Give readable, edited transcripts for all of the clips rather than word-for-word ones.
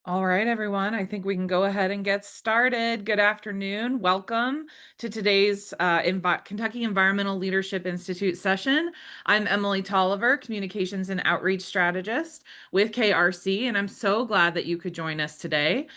All right, everyone. I think we can go ahead and get started. Good afternoon. Welcome to today's Kentucky Environmental Leadership Institute session. I'm Emily Tolliver, Communications and Outreach Strategist with KRC, and I'm so glad that you could join us today.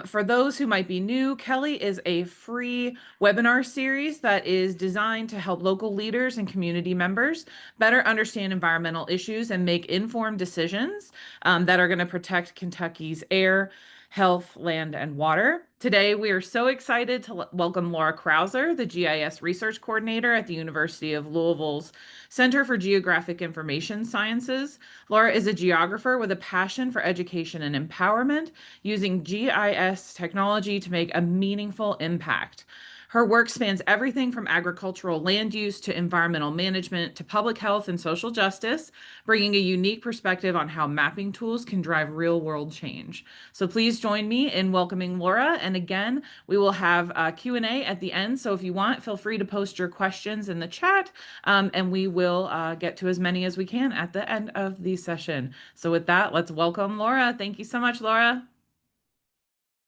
For those who might be new, KELI is a free webinar series that is designed to help local leaders and community members better understand environmental issues and make informed decisions that are going to protect Kentucky's air, health, land, and water. Today, we are so excited to welcome Laura Krauser, the GIS Research Coordinator at the University of Louisville's Center for Geographic Information Sciences. Laura is a geographer with a passion for education and empowerment, using GIS technology to make a meaningful impact. Her work spans everything from agricultural land use to environmental management to public health and social justice, bringing a unique perspective on how mapping tools can drive real-world change. So please join me in welcoming Laura. And again, we will have a Q&A at the end. So if you want, feel free to post your questions in the chat, and we will get to as many as we can at the end of the session. So with that, let's welcome Laura. Thank you so much, Laura.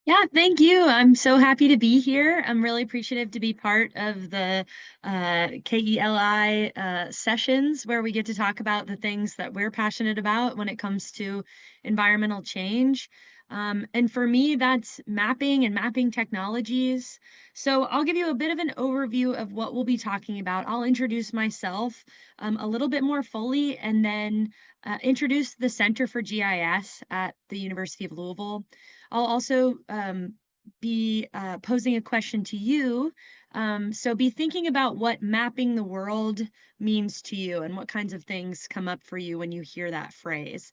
Yeah, thank you. I'm so happy to be here. I'm really appreciative to be part of the KELI sessions where we get to talk about the things that we're passionate about when it comes to environmental change. And for me, that's mapping and mapping technologies. So I'll give you a bit of an overview of what we'll be talking about. I'll introduce myself a little bit more fully and then introduce the Center for GIS at the University of Louisville. I'll also be posing a question to you. So be thinking about what mapping the world means to you and what kinds of things come up for you when you hear that phrase.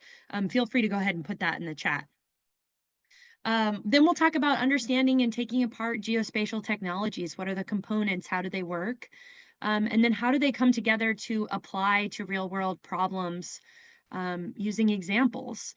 Feel free to go ahead and put that in the chat. Then we'll talk about understanding and taking apart geospatial technologies. What are the components? How do they work? And then how do they come together to apply to real world problems using examples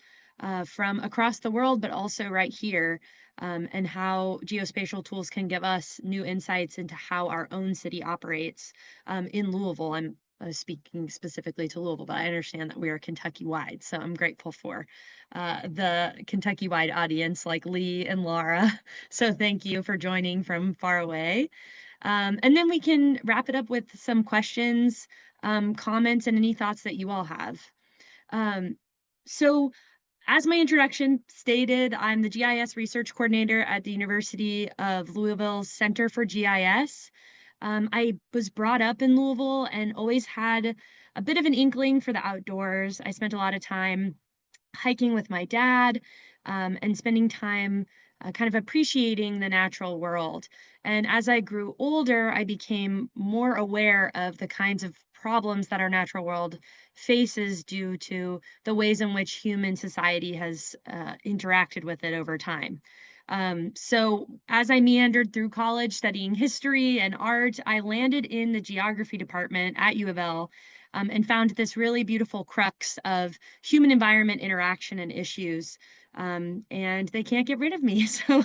from across the world, but also right here, and how geospatial tools can give us new insights into how our own city operates in Louisville. I'm speaking specifically to Louisville, but I understand that we are Kentucky-wide, so I'm grateful for the Kentucky-wide audience like Lee and Laura. So thank you for joining from far away. And then we can wrap it up with some questions, comments, and any thoughts that you all have. So as my introduction stated, I'm the GIS Research Coordinator at the University of Louisville's Center for GIS. I was brought up in Louisville and always had a bit of an inkling for the outdoors. I spent a lot of time hiking with my dad and spending time kind of appreciating the natural world. And as I grew older, I became more aware of the kinds of problems that our natural world faces due to the ways in which human society has interacted with it over time. So as I meandered through college studying history and art, I landed in the geography department at U of L and found this really beautiful crux of human environment interaction and issues. And they can't get rid of me. So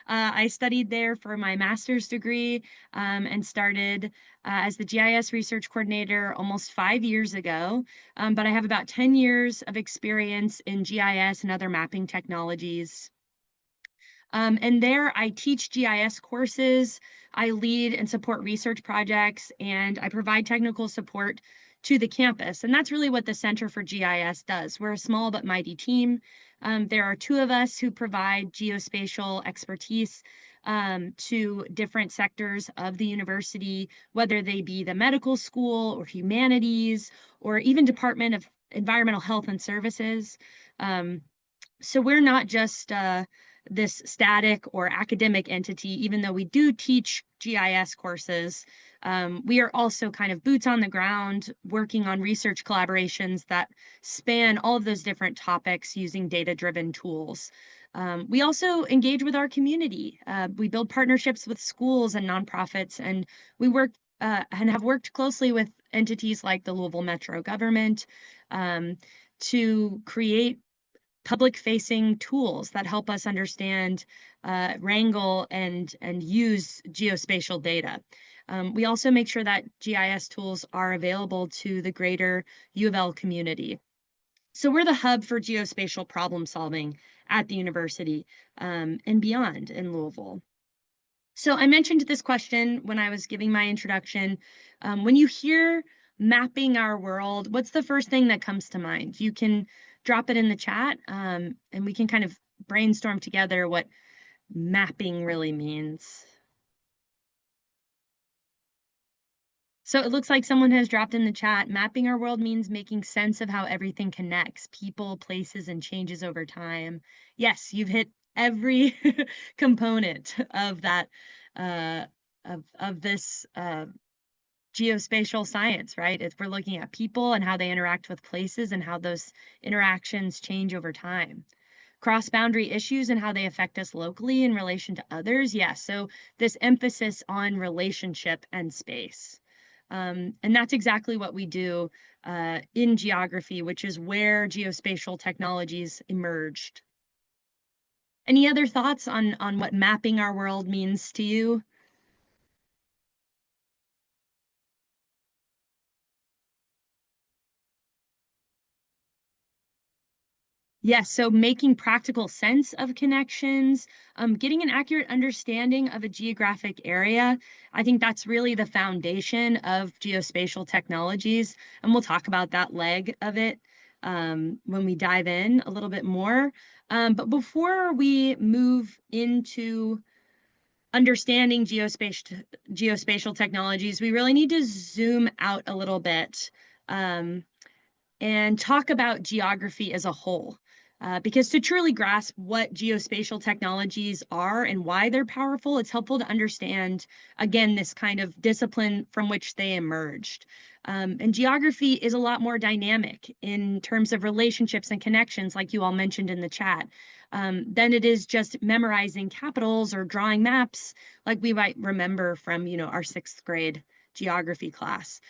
I studied there for my master's degree and started as the GIS Research Coordinator almost 5 years ago. But I have about 10 years of experience in GIS and other mapping technologies. And there I teach GIS courses, I lead and support research projects, and I provide technical support to the campus. And that's really what the Center for GIS does. We're a small but mighty team. There are two of us who provide geospatial expertise to different sectors of the university, whether they be the medical school or humanities, or even Department of Environmental Health and Services. So we're not just this static or academic entity, even though we do teach GIS courses. We are also kind of boots on the ground, working on research collaborations that span all of those different topics using data-driven tools. We also engage with our community. We build partnerships with schools and nonprofits, and we work and have worked closely with entities like the Louisville Metro government to create public-facing tools that help us understand, wrangle, and use geospatial data. We also make sure that GIS tools are available to the greater U of L community. So we're the hub for geospatial problem solving at the university and beyond in Louisville. So I mentioned this question when I was giving my introduction. When you hear mapping our world, what's the first thing that comes to mind? You can drop it in the chat and we can kind of brainstorm together what mapping really means. So it looks like someone has dropped in the chat, mapping our world means making sense of how everything connects, people, places, and changes over time. Yes, you've hit every component of that, uh, of this geospatial science, right? If we're looking at people and how they interact with places and how those interactions change over time. Cross-boundary issues and how they affect us locally in relation to others. Yes, so this emphasis on relationship and space. And that's exactly what we do in geography, which is where geospatial technologies emerged. Any other thoughts on what mapping our world means to you? Yes, so making practical sense of connections, getting an accurate understanding of a geographic area. I think that's really the foundation of geospatial technologies. And we'll talk about that leg of it when we dive in a little bit more. But before we move into understanding geospatial technologies, we really need to zoom out a little bit. And talk about geography as a whole. Because to truly grasp what geospatial technologies are and why they're powerful, it's helpful to understand, again, this kind of discipline from which they emerged. And geography is a lot more dynamic in terms of relationships and connections, like you all mentioned in the chat, than it is just memorizing capitals or drawing maps, like we might remember from, our 6th grade geography class.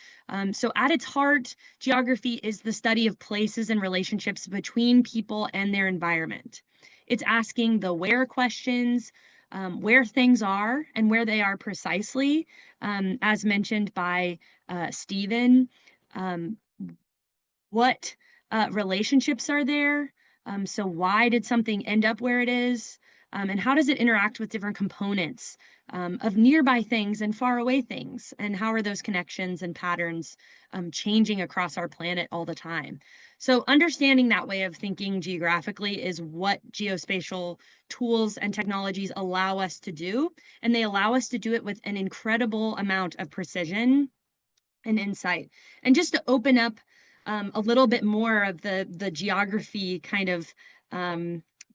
So at its heart, geography is the study of places and relationships between people and their environment. It's asking the where questions, where things are and where they are precisely, as mentioned by Stephen. Um, what relationships are there? So why did something end up where it is? And how does it interact with different components of nearby things and far away things? And how are those connections and patterns changing across our planet all the time? So understanding that way of thinking geographically is what geospatial tools and technologies allow us to do. And they allow us to do it with an incredible amount of precision and insight. And just to open up a little bit more of the geography kind of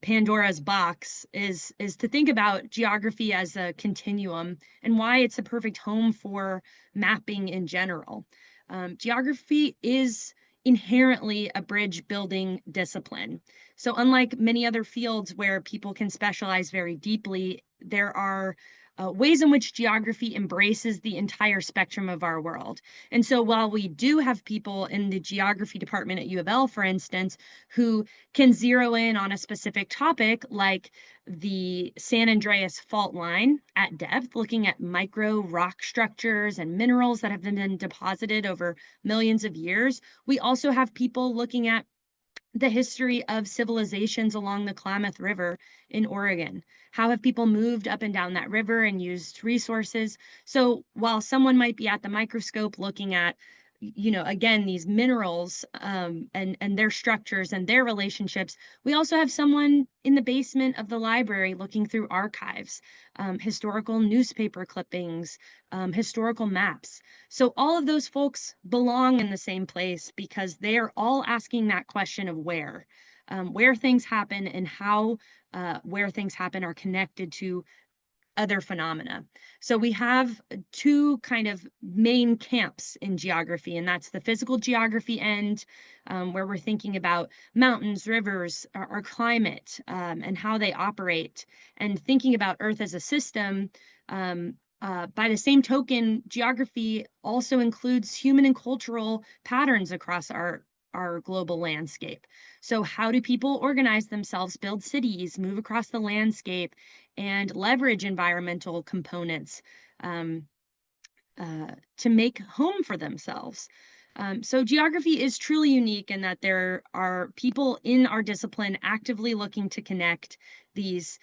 Pandora's box is to think about geography as a continuum and why it's a perfect home for mapping in general. Geography is inherently a bridge building discipline. So unlike many other fields where people can specialize very deeply, there are ways in which geography embraces the entire spectrum of our world. And so while we do have people in the geography department at U of L, for instance, who can zero in on a specific topic like the San Andreas fault line at depth, looking at micro rock structures and minerals that have been deposited over millions of years, we also have people looking at the history of civilizations along the Klamath River in Oregon. How have people moved up and down that river and used resources? So while someone might be at the microscope looking at, again, these minerals and their structures and their relationships, we also have someone in the basement of the library looking through archives, historical newspaper clippings, historical maps. So all of those folks belong in the same place because they are all asking that question of where things happen and how where things happen are connected to other phenomena. So we have two kind of main camps in geography, and that's the physical geography end, where we're thinking about mountains, rivers, our climate, and how they operate, and thinking about Earth as a system. By the same token, geography also includes human and cultural patterns across our global landscape. So how do people organize themselves, build cities, move across the landscape, and leverage environmental components to make home for themselves? So geography is truly unique in that there are people in our discipline actively looking to connect these,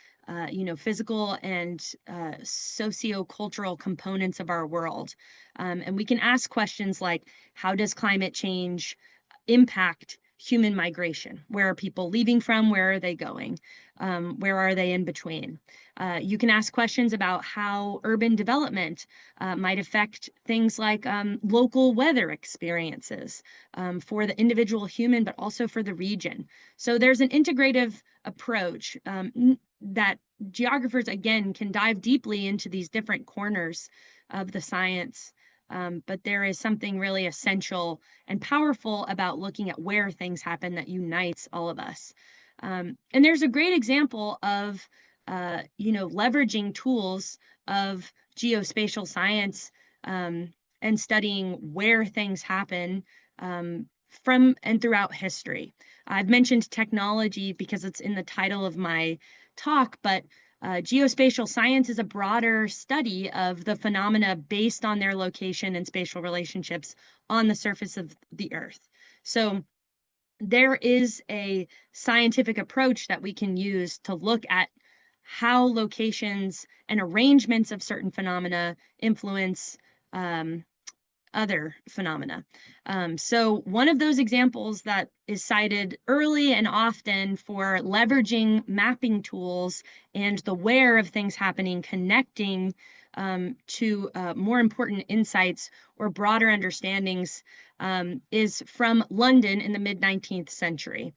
physical and socio-cultural components of our world. And we can ask questions like, how does climate change impact human migration? Where are people leaving from? Where are they going? Where are they in between? You can ask questions about how urban development might affect things like local weather experiences for the individual human, but also for the region. So there's an integrative approach that geographers, again, can dive deeply into these different corners of the science. But there is something really essential and powerful about looking at where things happen that unites all of us. And there's a great example of, leveraging tools of geospatial science and studying where things happen from and throughout history. I've mentioned technology because it's in the title of my talk, but geospatial science is a broader study of the phenomena based on their location and spatial relationships on the surface of the Earth. So there is a scientific approach that we can use to look at how locations and arrangements of certain phenomena influence other phenomena. So one of those examples that is cited early and often for leveraging mapping tools and the where of things happening, connecting to more important insights or broader understandings is from London in the mid-19th century.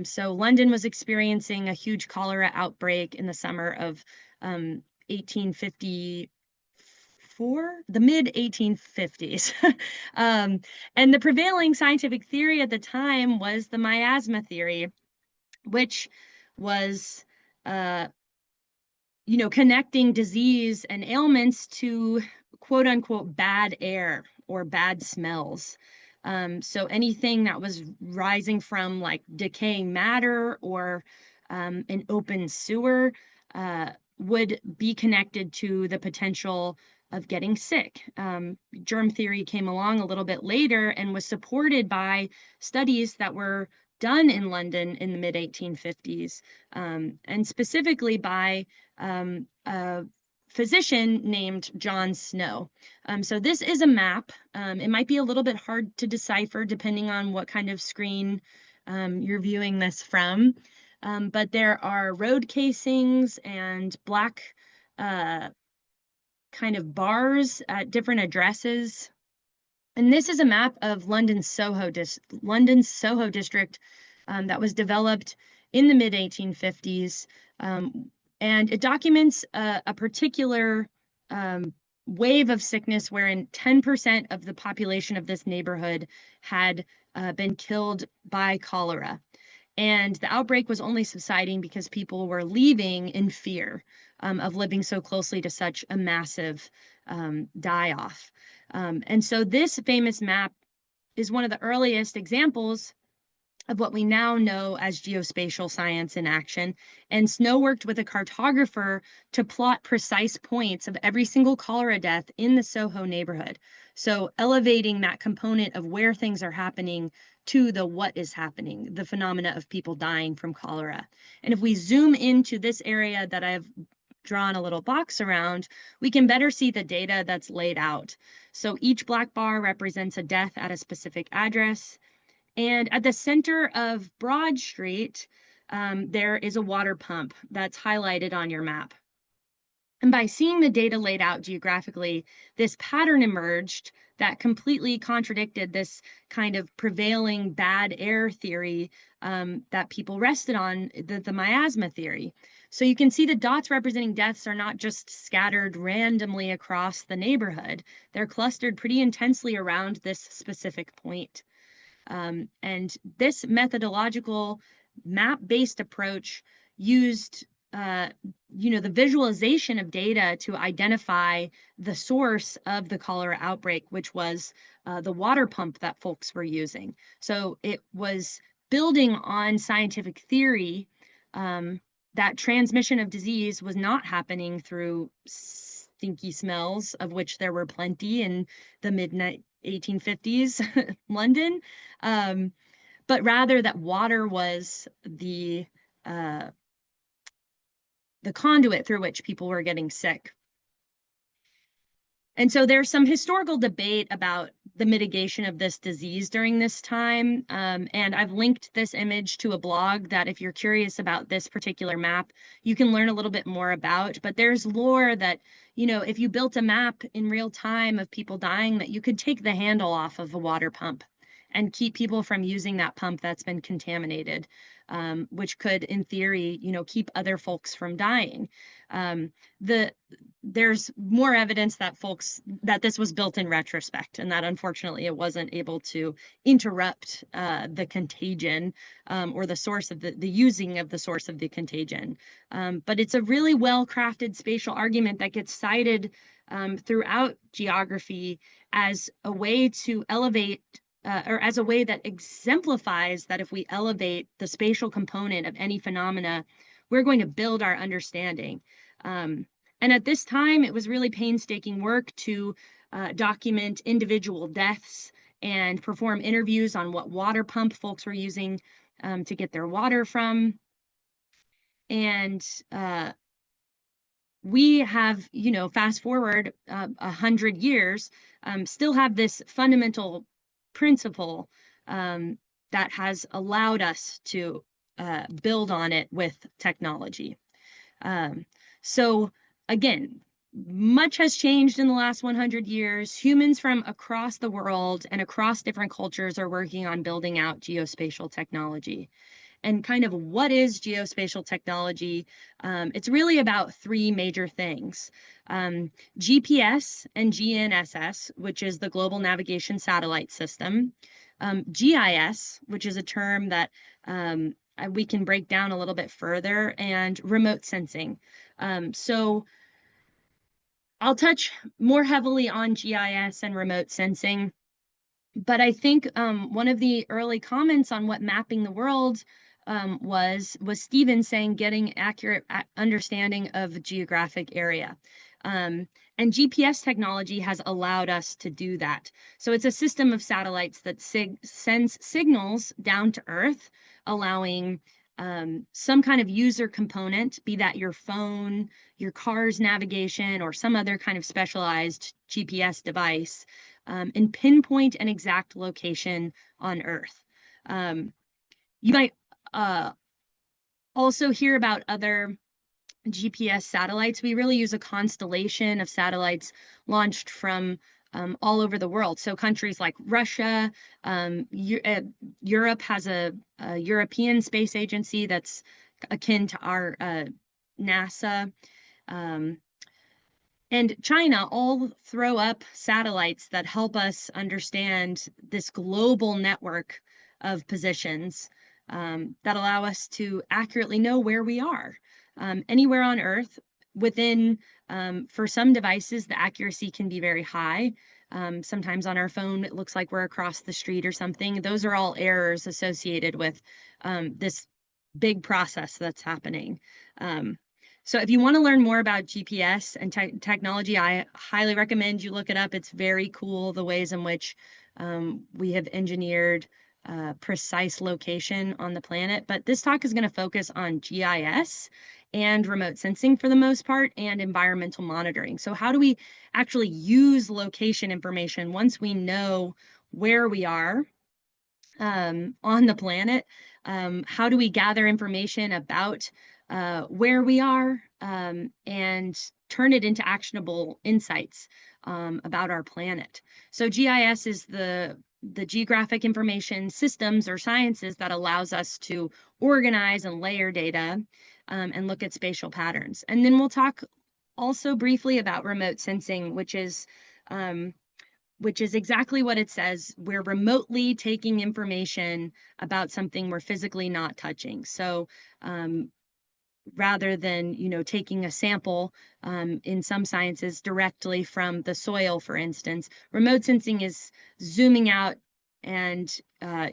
So London was experiencing a huge cholera outbreak in the summer of 1850, the mid 1850s. And the prevailing scientific theory at the time was the miasma theory, which was, connecting disease and ailments to quote unquote bad air or bad smells. So anything that was rising from like decaying matter or an open sewer would be connected to the potential of getting sick. Germ theory came along a little bit later and was supported by studies that were done in London in the mid 1850s, and specifically by a physician named John Snow. So this is a map. It might be a little bit hard to decipher depending on what kind of screen you're viewing this from. But there are road casings and black kind of bars at different addresses. And this is a map of London's Soho district that was developed in the mid 1850s. And it documents a particular wave of sickness wherein 10% of the population of this neighborhood had been killed by cholera. And the outbreak was only subsiding because people were leaving in fear of living so closely to such a massive die-off. And so this famous map is one of the earliest examples of what we now know as geospatial science in action. And Snow worked with a cartographer to plot precise points of every single cholera death in the Soho neighborhood. So elevating that component of where things are happening to the what is happening, the phenomena of people dying from cholera. And if we zoom into this area that I've drawn a little box around, we can better see the data that's laid out. So each black bar represents a death at a specific address. And at the center of Broad Street, there is a water pump that's highlighted on your map. And by seeing the data laid out geographically, this pattern emerged that completely contradicted this kind of prevailing bad air theory that people rested on, the miasma theory. So you can see the dots representing deaths are not just scattered randomly across the neighborhood. They're clustered pretty intensely around this specific point. And this methodological map-based approach used the visualization of data to identify the source of the cholera outbreak, which was the water pump that folks were using. So it was building on scientific theory that transmission of disease was not happening through stinky smells, of which there were plenty in the mid 1850s London, but rather that water was uh, the conduit through which people were getting sick. And so there's some historical debate about the mitigation of this disease during this time. And I've linked this image to a blog that if you're curious about this particular map, you can learn a little bit more about. But there's lore that, you know, if you built a map in real time of people dying, that you could take the handle off of a water pump and keep people from using that pump that's been contaminated, which could, in theory, you know, keep other folks from dying. There's more evidence that this was built in retrospect, and that unfortunately it wasn't able to interrupt the contagion, or the source of the using of the source of the contagion. But it's a really well-crafted spatial argument that gets cited throughout geography as a way to elevate, or as a way that exemplifies that if we elevate the spatial component of any phenomena, we're going to build our understanding. And at this time, it was really painstaking work to document individual deaths and perform interviews on what water pump folks were using to get their water from. And we have, you know, fast forward 100 years, still have this fundamental principle that has allowed us to build on it with technology. So again, much has changed in the last 100 years. Humans from across the world and across different cultures are working on building out geospatial technology. And kind of what is geospatial technology? It's really about three major things. GPS and GNSS, which is the Global Navigation Satellite System. GIS, which is a term that we can break down a little bit further, and remote sensing. So I'll touch more heavily on GIS and remote sensing, but I think one of the early comments on what mapping the world was Stephen saying getting accurate understanding of geographic area. And GPS technology has allowed us to do that. So it's a system of satellites that sends signals down to Earth, allowing some kind of user component, be that your phone, your car's navigation, or some other kind of specialized GPS device, and pinpoint an exact location on Earth. You might also hear about other GPS satellites. We really use a constellation of satellites launched from all over the world. So countries like Russia, Europe has a European Space Agency that's akin to our NASA. And China all throw up satellites that help us understand this global network of positions that allow us to accurately know where we are. Anywhere on Earth, within, for some devices, the accuracy can be very high. Sometimes on our phone, it looks like we're across the street or something. Those are all errors associated with this big process that's happening. So if you want to learn more about GPS and technology, I highly recommend you look it up. It's very cool, the ways in which we have engineered precise location on the planet. But this talk is going to focus on GIS and remote sensing for the most part, and environmental monitoring. So how do we actually use location information once we know where we are on the planet? How do we gather information about where we are and turn it into actionable insights about our planet? So GIS is the Geographic Information Systems or Sciences that allows us to organize and layer data and look at spatial patterns. And then we'll talk also briefly about remote sensing, which is exactly what it says. We're remotely taking information about something we're physically not touching. So rather than, you know, taking a sample in some sciences directly from the soil, for instance, remote sensing is zooming out and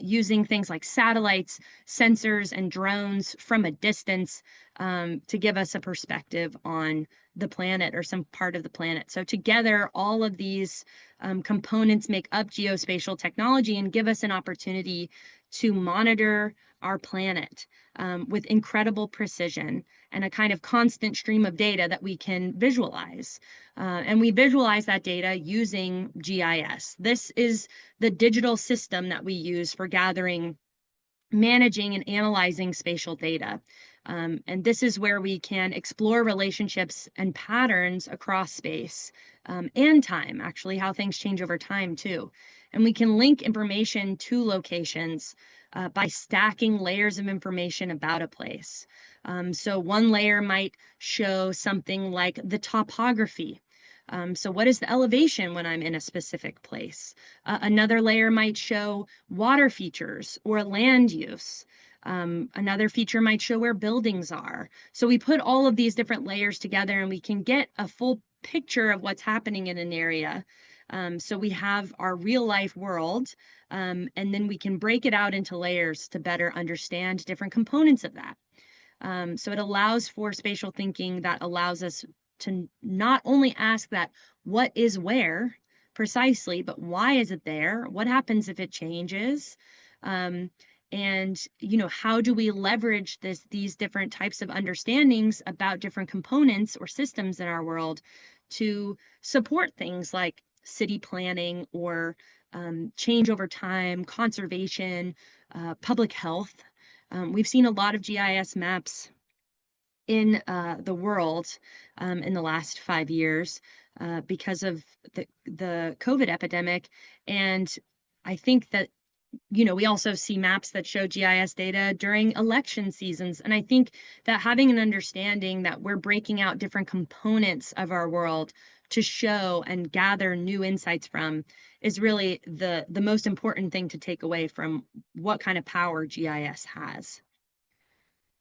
using things like satellites, sensors, and drones from a distance to give us a perspective on the planet or some part of the planet. So together, all of these components make up geospatial technology and give us an opportunity to monitor our planet with incredible precision and a kind of constant stream of data that we can visualize. And we visualize that data using GIS. This is the digital system that we use for gathering, managing, and analyzing spatial data. And this is where we can explore relationships and patterns across space and time, actually, how things change over time too. And we can link information to locations by stacking layers of information about a place. So one layer might show something like the topography. So what is the elevation when I'm in a specific place? Another layer might show water features or land use. Another feature might show where buildings are. So we put all of these different layers together and we can get a full picture of what's happening in an area. So we have our real life world, and then we can break it out into layers to better understand different components of that. So it allows for spatial thinking that allows us to not only ask that what is where precisely, but why is it there? What happens if it changes? And how do we leverage these different types of understandings about different components or systems in our world to support things like city planning or change over time, conservation, public health. We've seen a lot of GIS maps in the world in the last 5 years because of the COVID epidemic. And I think that, we also see maps that show GIS data during election seasons. And I think that having an understanding that we're breaking out different components of our world to show and gather new insights from is really the most important thing to take away from what kind of power GIS has.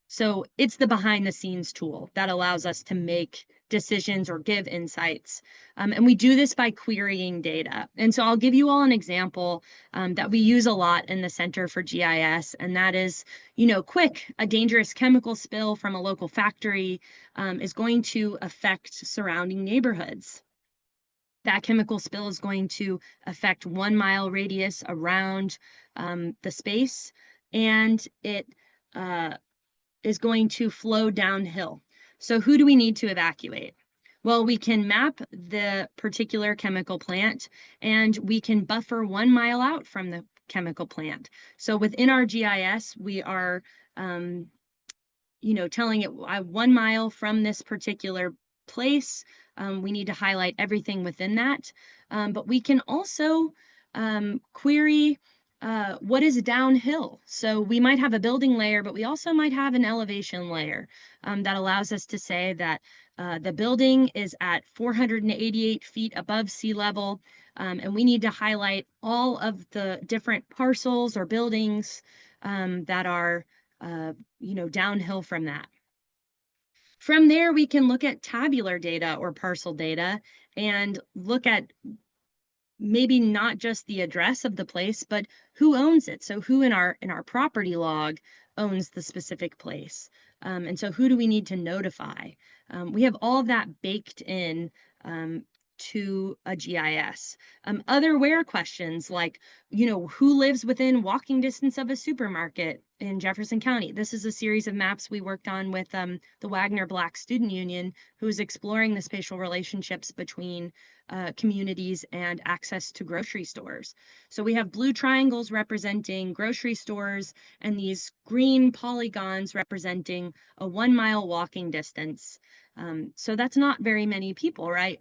So it's the behind the scenes tool that allows us to make decisions or give insights. And we do this by querying data. And so I'll give you all an example that we use a lot in the Center for GIS, and that is, quick, a dangerous chemical spill from a local factory is going to affect surrounding neighborhoods. That chemical spill is going to affect 1 mile radius around the space, and it is going to flow downhill. So who do we need to evacuate? Well, we can map the particular chemical plant and we can buffer 1 mile out from the chemical plant. So within our GIS, we are, telling it 1 mile from this particular place. We need to highlight everything within that. But we can also query what is downhill. So we might have a building layer, but we also might have an elevation layer that allows us to say that the building is at 488 feet above sea level, and we need to highlight all of the different parcels or buildings that are, downhill from that. From there, we can look at tabular data or parcel data and look at maybe not just the address of the place, but who owns it. So who in our property log owns the specific place. And so who do we need to notify? We have all of that baked in to a GIS. Other where questions like, who lives within walking distance of a supermarket in Jefferson County? This is a series of maps we worked on with the Wagner Black Student Union, who is exploring the spatial relationships between communities and access to grocery stores. So we have blue triangles representing grocery stores and these green polygons representing a 1 mile walking distance. So that's not very many people, right?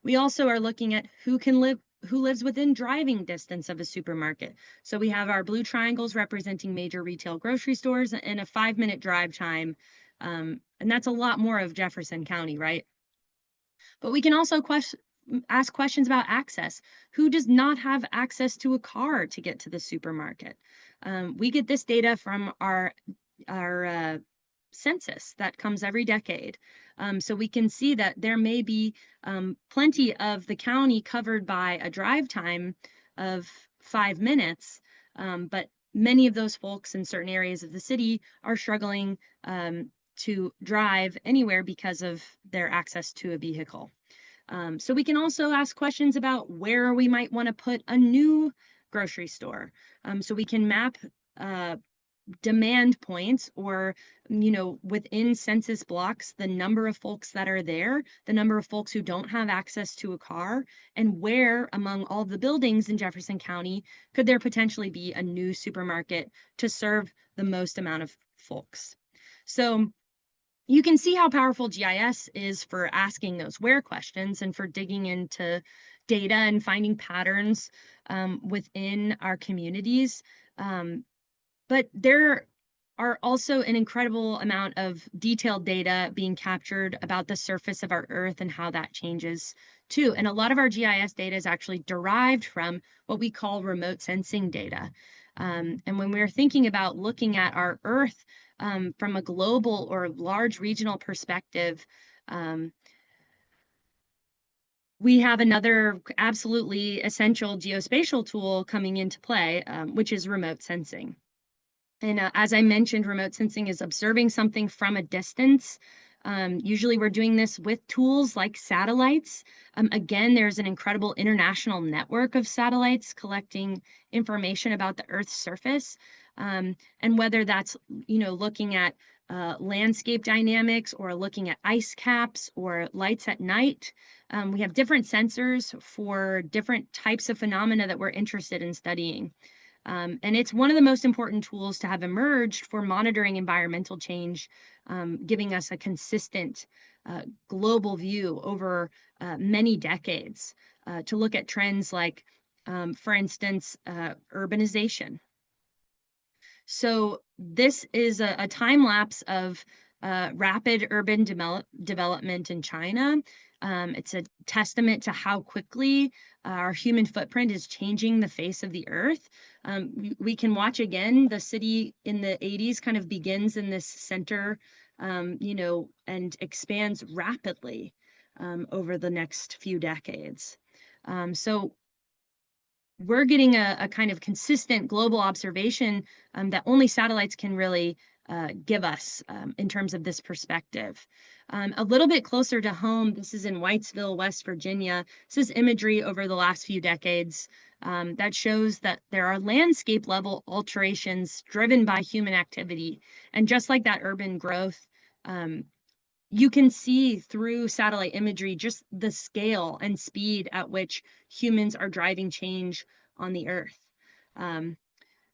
We also are looking at who lives within driving distance of a supermarket. So we have our blue triangles representing major retail grocery stores and a 5-minute drive time. And that's a lot more of Jefferson County, right? But we can also ask questions about access. Who does not have access to a car to get to the supermarket? We get this data from our census that comes every decade. So we can see that there may be plenty of the county covered by a drive time of 5 minutes, but many of those folks in certain areas of the city are struggling to drive anywhere because of their access to a vehicle. So we can also ask questions about where we might want to put a new grocery store. So we can map demand points, or within census blocks, the number of folks that are there, the number of folks who don't have access to a car, and where among all the buildings in Jefferson County could there potentially be a new supermarket to serve the most amount of folks. So you can see how powerful GIS is for asking those where questions and for digging into data and finding patterns within our communities. But there are also an incredible amount of detailed data being captured about the surface of our Earth and how that changes too. And a lot of our GIS data is actually derived from what we call remote sensing data. And when we're thinking about looking at our Earth from a global or large regional perspective, we have another absolutely essential geospatial tool coming into play, which is remote sensing. And as I mentioned, remote sensing is observing something from a distance. Usually we're doing this with tools like satellites. Again, there's an incredible international network of satellites collecting information about the Earth's surface. And whether that's, looking at landscape dynamics or looking at ice caps or lights at night, we have different sensors for different types of phenomena that we're interested in studying. And it's one of the most important tools to have emerged for monitoring environmental change, giving us a consistent global view over many decades to look at trends like, for instance, urbanization. So this is a time lapse of rapid urban development in China. It's a testament to how quickly our human footprint is changing the face of the Earth. We can watch again, the city in the 80s kind of begins in this center, and expands rapidly over the next few decades. So we're getting a kind of consistent global observation that only satellites can really give us in terms of this perspective. A little bit closer to home, this is in Whitesville, West Virginia. This is imagery over the last few decades that shows that there are landscape level alterations driven by human activity. And just like that urban growth, you can see through satellite imagery just the scale and speed at which humans are driving change on the Earth.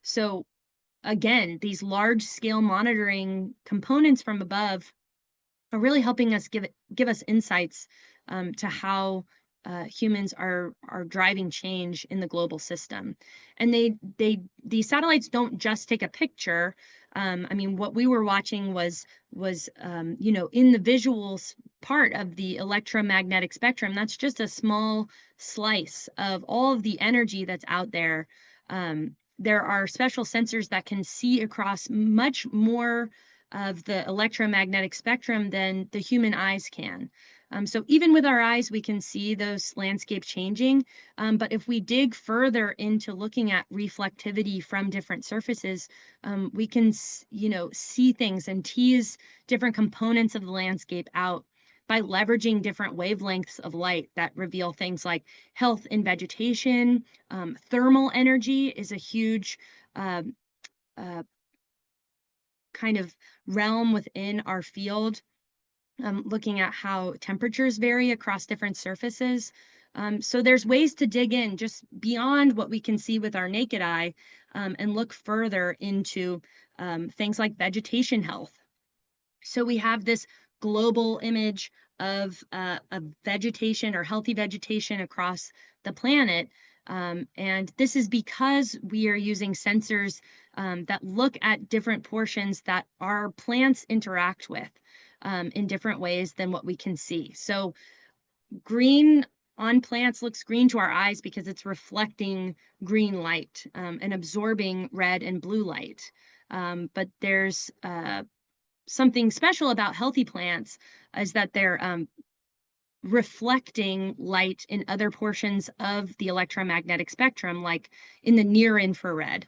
So again, these large scale monitoring components from above are really helping us give us insights to how humans are driving change in the global system. And these satellites don't just take a picture. I mean, what we were watching was in the visuals part of the electromagnetic spectrum. That's just a small slice of all of the energy that's out there. There are special sensors that can see across much more of the electromagnetic spectrum than the human eyes can. So even with our eyes, we can see those landscapes changing. But if we dig further into looking at reflectivity from different surfaces, we can, see things and tease different components of the landscape out by leveraging different wavelengths of light that reveal things like health in vegetation. Thermal energy is a huge kind of realm within our field. Looking at how temperatures vary across different surfaces. So there's ways to dig in just beyond what we can see with our naked eye and look further into things like vegetation health. So we have this global image of vegetation or healthy vegetation across the planet. And this is because we are using sensors that look at different portions that our plants interact with in different ways than what we can see. So green on plants looks green to our eyes because it's reflecting green light and absorbing red and blue light. But there's something special about healthy plants is that they're reflecting light in other portions of the electromagnetic spectrum, like in the near infrared.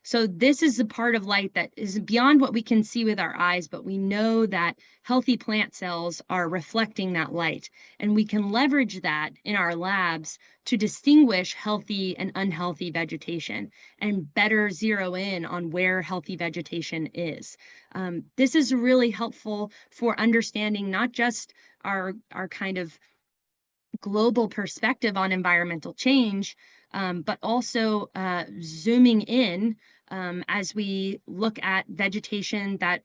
So this is a part of light that is beyond what we can see with our eyes, but we know that healthy plant cells are reflecting that light, and we can leverage that in our labs to distinguish healthy and unhealthy vegetation and better zero in on where healthy vegetation is. This is really helpful for understanding not just our kind of global perspective on environmental change, but also zooming in as we look at vegetation that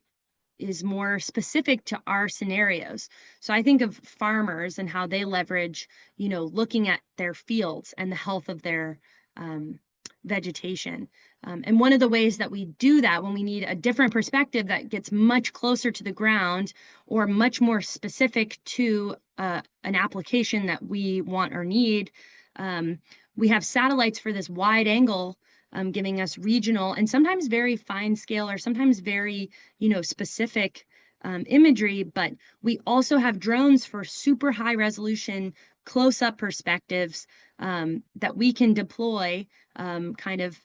is more specific to our scenarios. So I think of farmers and how they leverage, looking at their fields and the health of their vegetation. And one of the ways that we do that when we need a different perspective that gets much closer to the ground or much more specific to an application that we want or need, we have satellites for this wide angle, giving us regional and sometimes very fine scale or sometimes very, specific imagery. But we also have drones for super high resolution, close up perspectives that we can deploy kind of,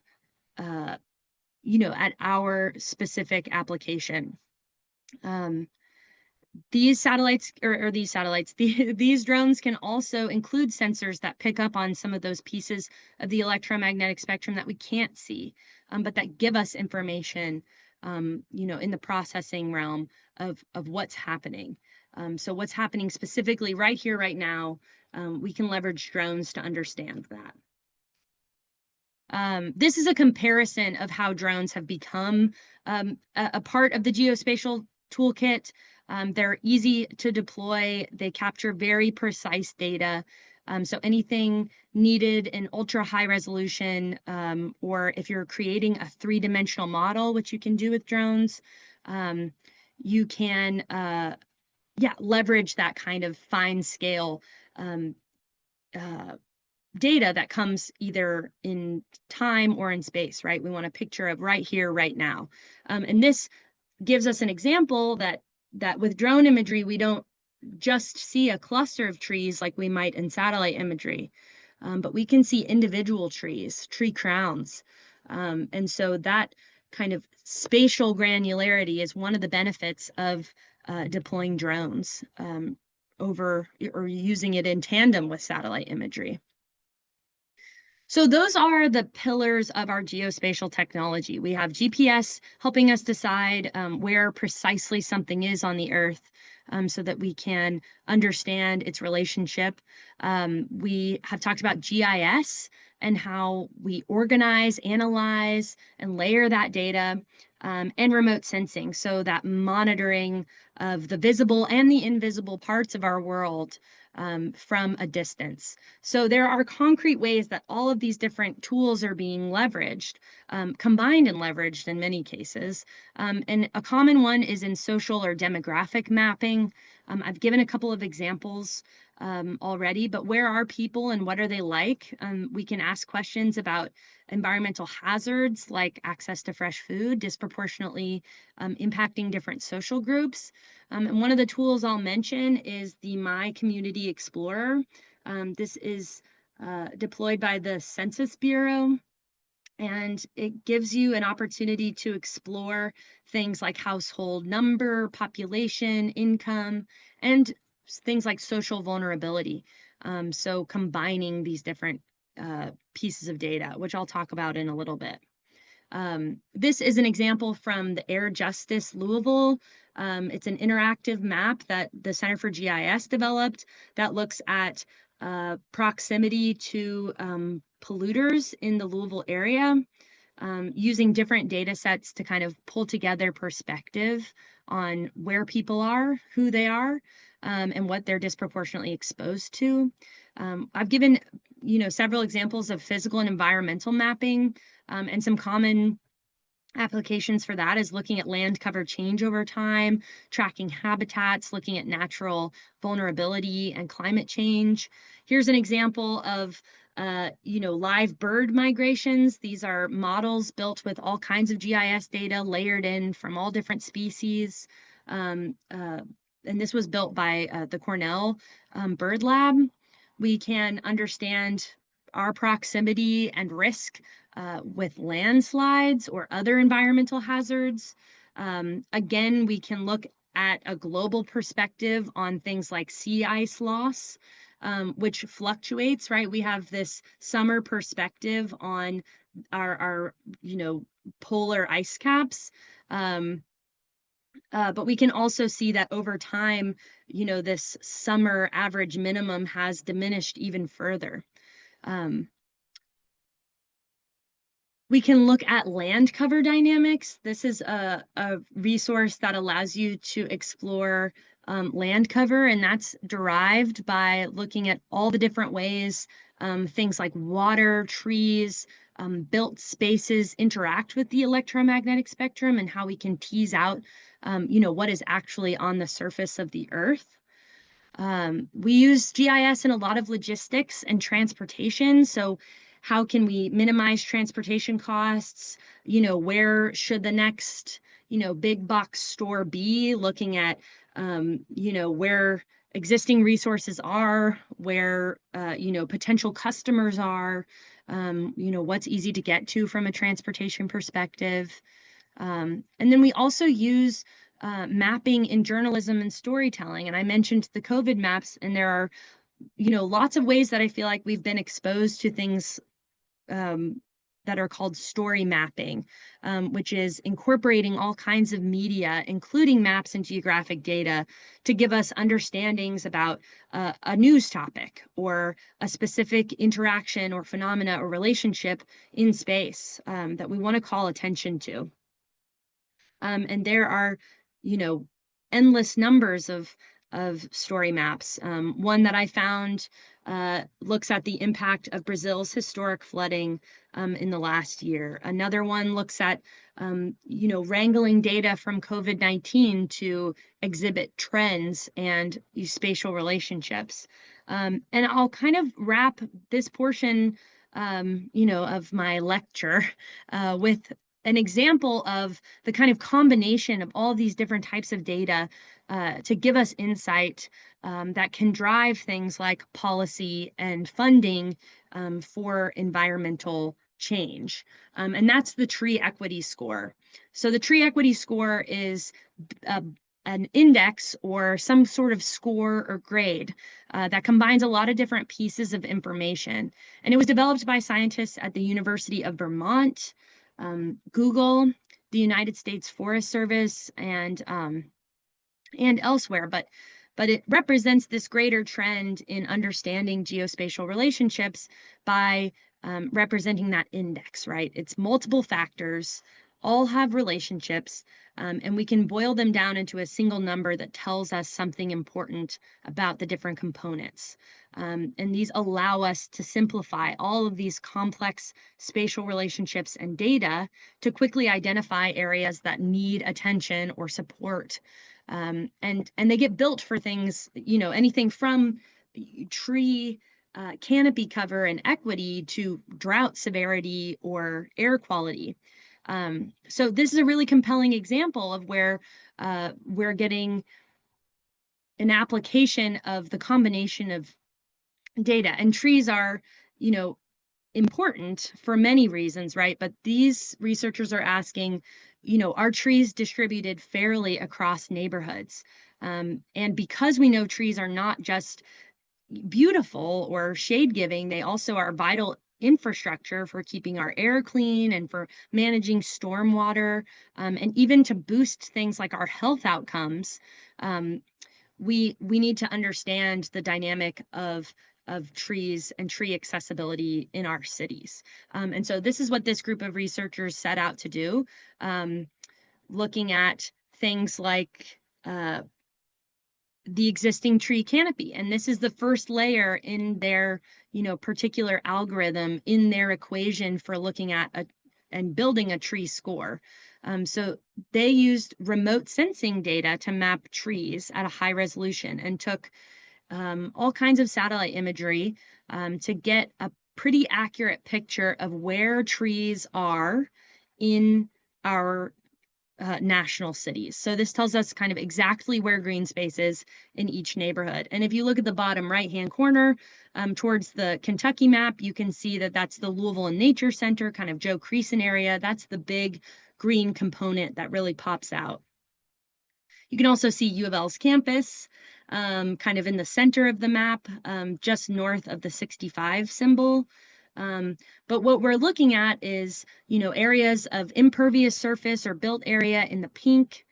at our specific application. These satellites, these drones can also include sensors that pick up on some of those pieces of the electromagnetic spectrum that we can't see, but that give us information, in the processing realm of what's happening. So what's happening specifically right here, right now, we can leverage drones to understand that. This is a comparison of how drones have become a part of the geospatial toolkit. They're easy to deploy. They capture very precise data. So anything needed in ultra high resolution, or if you're creating a three-dimensional model, which you can do with drones, you can leverage that kind of fine scale data that comes either in time or in space, right? We want a picture of right here, right now. And this gives us an example that with drone imagery, we don't just see a cluster of trees like we might in satellite imagery, but we can see individual trees, tree crowns. And so that kind of spatial granularity is one of the benefits of deploying drones over or using it in tandem with satellite imagery. So those are the pillars of our geospatial technology. We have GPS helping us decide where precisely something is on the Earth, so that we can understand its relationship. We have talked about GIS and how we organize, analyze, and layer that data, and remote sensing, so that monitoring of the visible and the invisible parts of our world from a distance. So there are concrete ways that all of these different tools are being leveraged, combined and leveraged in many cases. And a common one is in social or demographic mapping. I've given a couple of examples already, but where are people and what are they like? We can ask questions about environmental hazards like access to fresh food, disproportionately impacting different social groups. And one of the tools I'll mention is the My Community Explorer. This is deployed by the Census Bureau, and it gives you an opportunity to explore things like household number, population, income, and things like social vulnerability. So combining these different pieces of data, which I'll talk about in a little bit. This is an example from the Air Justice Louisville. It's an interactive map that the Center for GIS developed that looks at proximity to polluters in the Louisville area, using different data sets to kind of pull together perspective on where people are, who they are, and what they're disproportionately exposed to. I've given, several examples of physical and environmental mapping, and some common applications for that is looking at land cover change over time, tracking habitats, looking at natural vulnerability and climate change. Here's an example of live bird migrations. These are models built with all kinds of GIS data layered in from all different species. and this was built by the Cornell Bird Lab. We can understand our proximity and risk with landslides or other environmental hazards. Again, we can look at a global perspective on things like sea ice loss, which fluctuates, right? We have this summer perspective on our polar ice caps. But we can also see that over time, this summer average minimum has diminished even further. We can look at land cover dynamics. This is a resource that allows you to explore land cover, and that's derived by looking at all the different ways things like water, trees, built spaces interact with the electromagnetic spectrum, and how we can tease out, what is actually on the surface of the Earth. We use GIS in a lot of logistics and transportation. So how can we minimize transportation costs? Where should the next, big box store be? Looking at, where existing resources are, where, potential customers are, what's easy to get to from a transportation perspective. And then we also use mapping in journalism and storytelling. And I mentioned the COVID maps, and there are, lots of ways that I feel like we've been exposed to things that are called story mapping, which is incorporating all kinds of media, including maps and geographic data, to give us understandings about a news topic or a specific interaction or phenomena or relationship in space that we want to call attention to. And there are, endless numbers of story maps. One that I found looks at the impact of Brazil's historic flooding in the last year. Another one looks at, wrangling data from COVID-19 to exhibit trends and spatial relationships. And I'll kind of wrap this portion, of my lecture with an example of the kind of combination of all these different types of data to give us insight that can drive things like policy and funding for environmental change. And that's the tree equity score. So the tree equity score is an index or some sort of score or grade that combines a lot of different pieces of information. And it was developed by scientists at the University of Vermont, Google, the United States Forest Service, and elsewhere, but it represents this greater trend in understanding geospatial relationships by representing that index, right? It's multiple factors, all have relationships, and we can boil them down into a single number that tells us something important about the different components. And these allow us to simplify all of these complex spatial relationships and data to quickly identify areas that need attention or support. And they get built for things, anything from tree canopy cover and equity to drought severity or air quality. So this is a really compelling example of where we're getting an application of the combination of data. And trees are, important for many reasons, right? But these researchers are asking, are trees distributed fairly across neighborhoods? And because we know trees are not just beautiful or shade giving, they also are vital infrastructure for keeping our air clean and for managing stormwater, and even to boost things like our health outcomes. We need to understand the dynamic of trees and tree accessibility in our cities. And so this is what this group of researchers set out to do, looking at things like the existing tree canopy. And this is the first layer in their, particular algorithm in their equation for looking at and building a tree score. So they used remote sensing data to map trees at a high resolution and took all kinds of satellite imagery to get a pretty accurate picture of where trees are in our national cities. So this tells us kind of exactly where green space is in each neighborhood. And if you look at the bottom right-hand corner towards the Kentucky map, you can see that that's the Louisville and Nature Center, kind of Joe Creason area. That's the big green component that really pops out. You can also see U of L's campus kind of in the center of the map, just north of the 65 symbol. But what we're looking at is, areas of impervious surface or built area in the pink,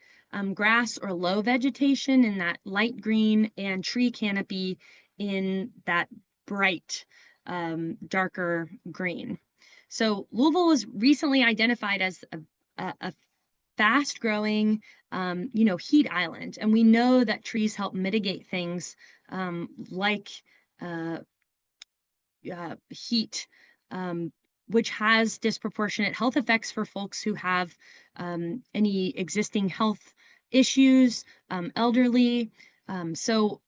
grass or low vegetation in that light green, and tree canopy in that bright, darker green. So Louisville was recently identified as a fast growing, heat island. And we know that trees help mitigate things like uh, heat, which has disproportionate health effects for folks who have any existing health issues, elderly. So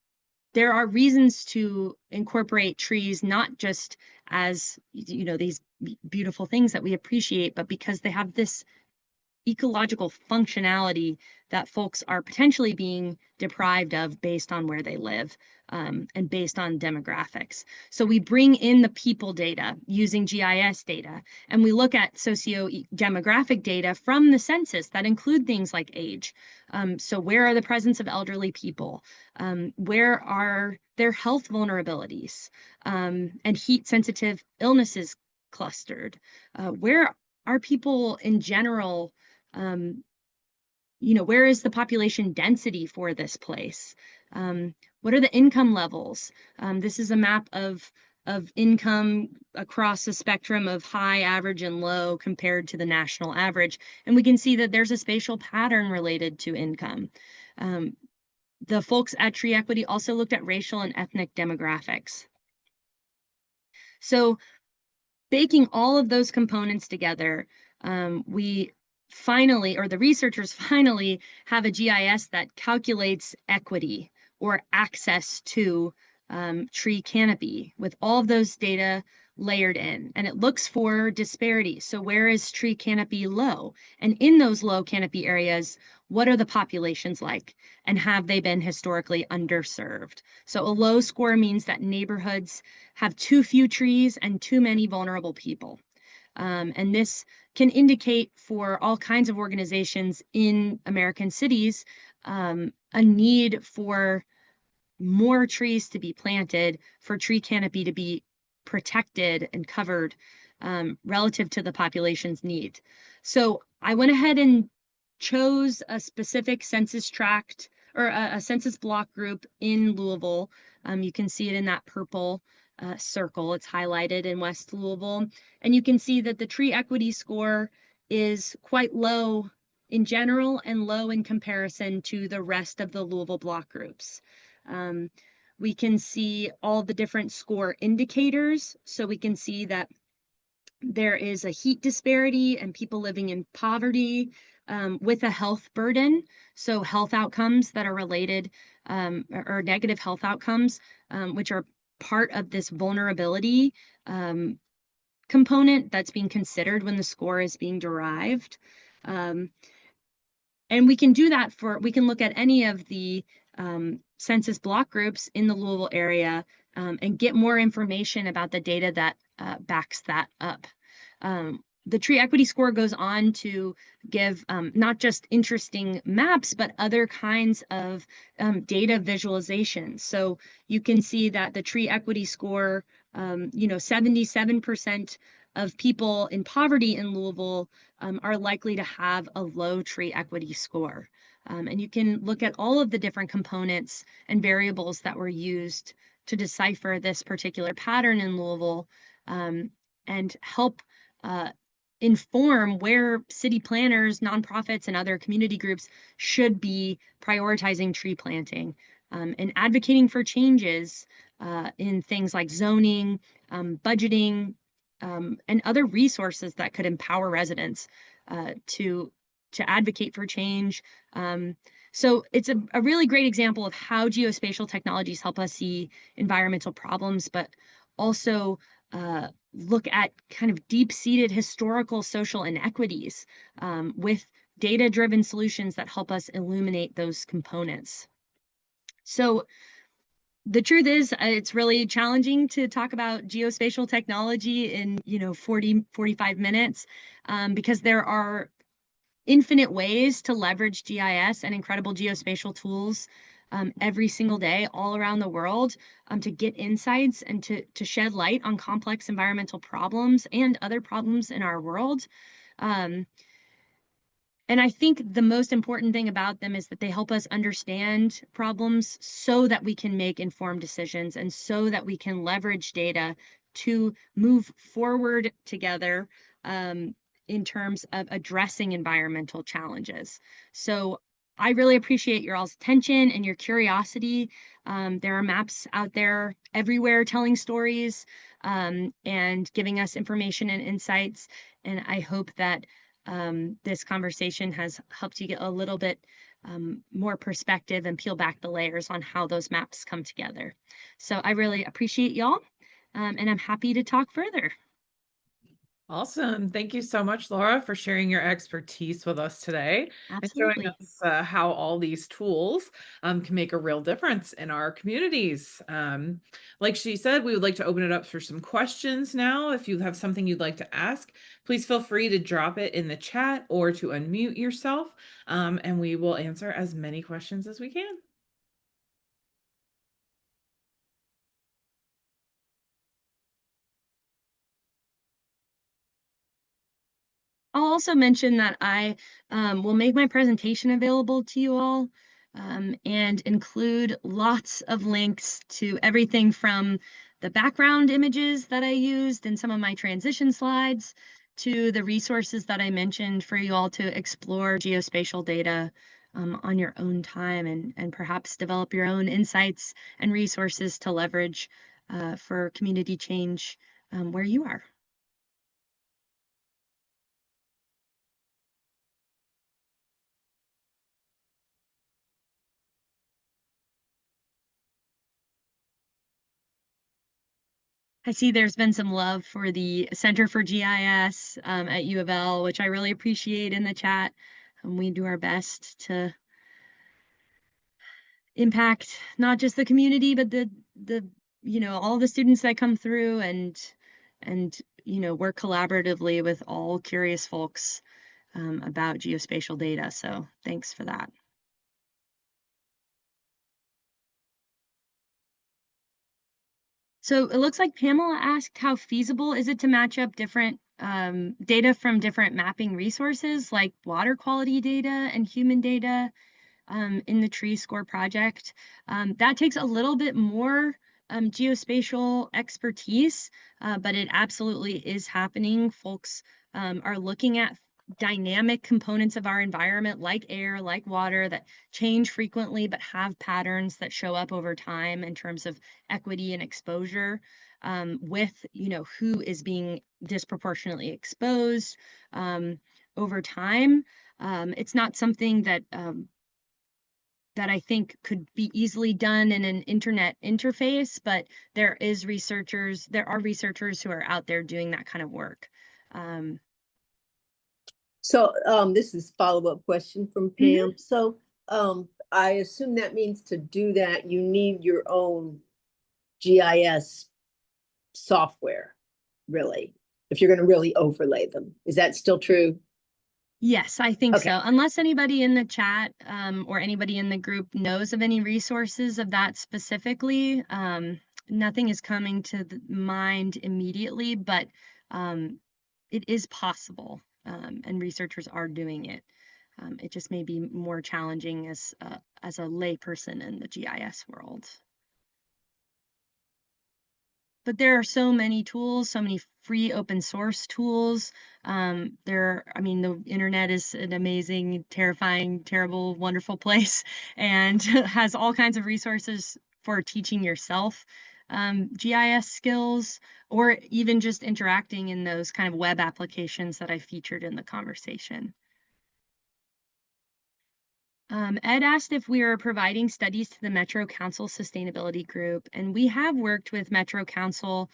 there are reasons to incorporate trees, not just as, these beautiful things that we appreciate, but because they have this ecological functionality that folks are potentially being deprived of based on where they live and based on demographics. So we bring in the people data using GIS data, and we look at socio-demographic data from the census that include things like age. So where are the presence of elderly people? Where are their health vulnerabilities and heat-sensitive illnesses clustered? Where are people in general, where is the population density for this place? What are the income levels? This is a map of income across the spectrum of high, average, and low compared to the national average. And we can see that there's a spatial pattern related to income. The folks at Tree Equity also looked at racial and ethnic demographics. So baking all of those components together, we finally, or the researchers finally, have a GIS that calculates equity or access to tree canopy with all of those data layered in. And it looks for disparities. So where is tree canopy low? And in those low canopy areas, what are the populations like? And have they been historically underserved? So a low score means that neighborhoods have too few trees and too many vulnerable people. And this can indicate for all kinds of organizations in American cities a need for more trees to be planted, for tree canopy to be protected and covered relative to the population's need. So I went ahead and chose a specific census tract or a census block group in Louisville. You can see it in that purple circle. It's highlighted in West Louisville. And you can see that the tree equity score is quite low in general and low in comparison to the rest of the Louisville block groups. We can see all the different score indicators. So we can see that there is a heat disparity and people living in poverty with a health burden. So health outcomes that are related or negative health outcomes, which are part of this vulnerability component that's being considered when the score is being derived. And we can do that we can look at any of the census block groups in the Louisville area and get more information about the data that backs that up. The tree equity score goes on to give not just interesting maps, but other kinds of data visualization. So you can see that the tree equity score, 77% of people in poverty in Louisville are likely to have a low tree equity score. And you can look at all of the different components and variables that were used to decipher this particular pattern in Louisville and help inform where city planners, nonprofits, and other community groups should be prioritizing tree planting and advocating for changes in things like zoning, budgeting, and other resources that could empower residents to advocate for change. So it's a really great example of how geospatial technologies help us see environmental problems, but also look at kind of deep-seated historical social inequities with data-driven solutions that help us illuminate those components. So the truth is, it's really challenging to talk about geospatial technology in 45 minutes, because there are infinite ways to leverage GIS and incredible geospatial tools every single day all around the world, to get insights and to shed light on complex environmental problems and other problems in our world. Um, and I think the most important thing about them is that they help us understand problems so that we can make informed decisions and so that we can leverage data to move forward together, in terms of addressing environmental challenges. So I really appreciate your all's attention and your curiosity. There are maps out there everywhere telling stories, and giving us information and insights. And I hope that this conversation has helped you get a little bit more perspective and peel back the layers on how those maps come together. So I really appreciate y'all, and I'm happy to talk further. Awesome. Thank you so much, Laura, for sharing your expertise with us today and showing Absolutely. us how all these tools can make a real difference in our communities. Like she said, we would like to open it up for some questions now. If you have something you'd like to ask, please feel free to drop it in the chat or to unmute yourself, and we will answer as many questions as we can. I'll also mention that I will make my presentation available to you all, and include lots of links to everything from the background images that I used in some of my transition slides to the resources that I mentioned for you all to explore geospatial data on your own time, and perhaps develop your own insights and resources to leverage for community change where you are. I see there's been some love for the Center for GIS at U of L, which I really appreciate in the chat. We do our best to impact not just the community, but the all the students that come through, and work collaboratively with all curious folks about geospatial data. So thanks for that. So it looks like Pamela asked, how feasible is it to match up different data from different mapping resources like water quality data and human data in the tree score project? That takes a little bit more geospatial expertise, but it absolutely is happening. Folks are looking at dynamic components of our environment like air, like water, that change frequently but have patterns that show up over time in terms of equity and exposure, with who is being disproportionately exposed over time. It's not something that that I think could be easily done in an internet interface, but there are researchers who are out there doing that kind of work. So this is follow-up question from Pam. So I assume that means to do that, you need your own GIS software, really, if you're going to really overlay them. Is that still true? Yes, I think Okay. so. Unless anybody in the chat or anybody in the group knows of any resources of that specifically, nothing is coming to the mind immediately, but it is possible, and researchers are doing it. It just may be more challenging as a layperson in the GIS world. But there are so many tools, so many free open source tools. I mean, the internet is an amazing, terrifying, terrible, wonderful place, and has all kinds of resources for teaching yourself GIS skills, or even just interacting in those kind of web applications that I featured in the conversation. Ed asked if we are providing studies to the Metro Council Sustainability Group, and we have worked with Metro Council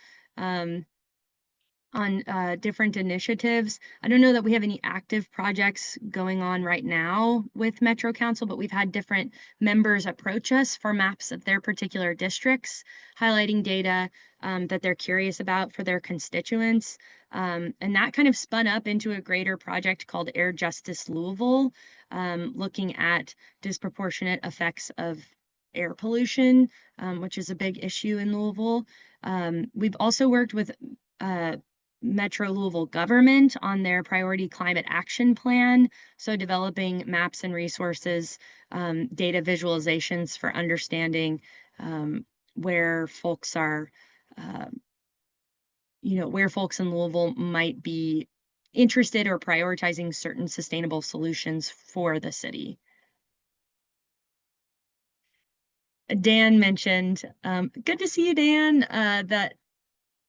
on different initiatives. I don't know that we have any active projects going on right now with Metro Council, but we've had different members approach us for maps of their particular districts, highlighting data that they're curious about for their constituents. And that kind of spun up into a greater project called Air Justice Louisville, looking at disproportionate effects of air pollution, which is a big issue in Louisville. We've also worked with Metro Louisville government on their priority climate action plan. So developing maps and resources, data visualizations for understanding where folks are, where folks in Louisville might be interested or prioritizing certain sustainable solutions for the city. Dan mentioned, good to see you, Dan, that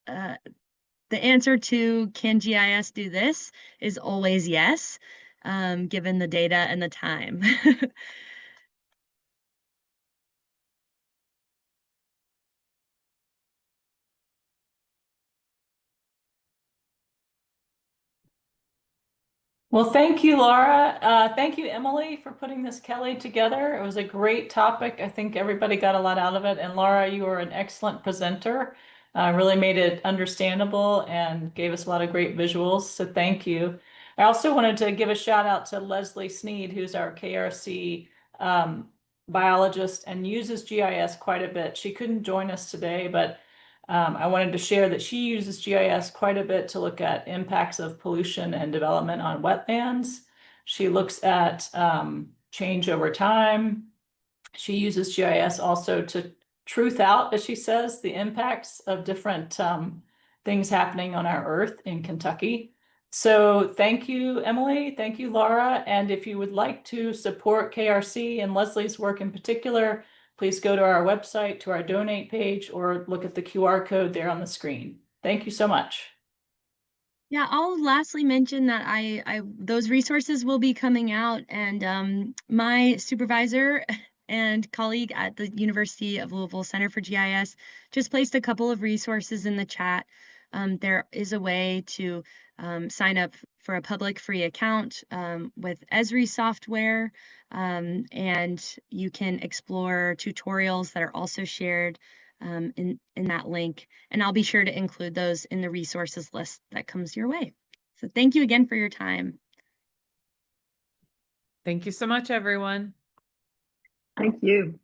the answer to can GIS do this is always yes, given the data and the time. Well, thank you, Laura. Thank you, Emily, for putting this KELI together. It was a great topic. I think everybody got a lot out of it. And Laura, you were an excellent presenter. Really made it understandable and gave us a lot of great visuals. So thank you. I also wanted to give a shout out to Leslie Sneed, who's our KRC biologist and uses GIS quite a bit. She couldn't join us today, but I wanted to share that she uses GIS quite a bit to look at impacts of pollution and development on wetlands. She looks at change over time. She uses GIS also to truth out, as she says, the impacts of different things happening on our Earth in Kentucky. So thank you, Emily. Thank you, Laura. And if you would like to support KRC and Leslie's work in particular, please go to our website, to our donate page, or look at the QR code there on the screen. Thank you so much. Yeah, I'll lastly mention that those resources will be coming out, and my supervisor and colleague at the University of Louisville Center for GIS just placed a couple of resources in the chat. There is a way to sign up for a public free account with Esri software, and you can explore tutorials that are also shared in that link. And I'll be sure to include those in the resources list that comes your way. So thank you again for your time. Thank you so much, everyone. Thank you.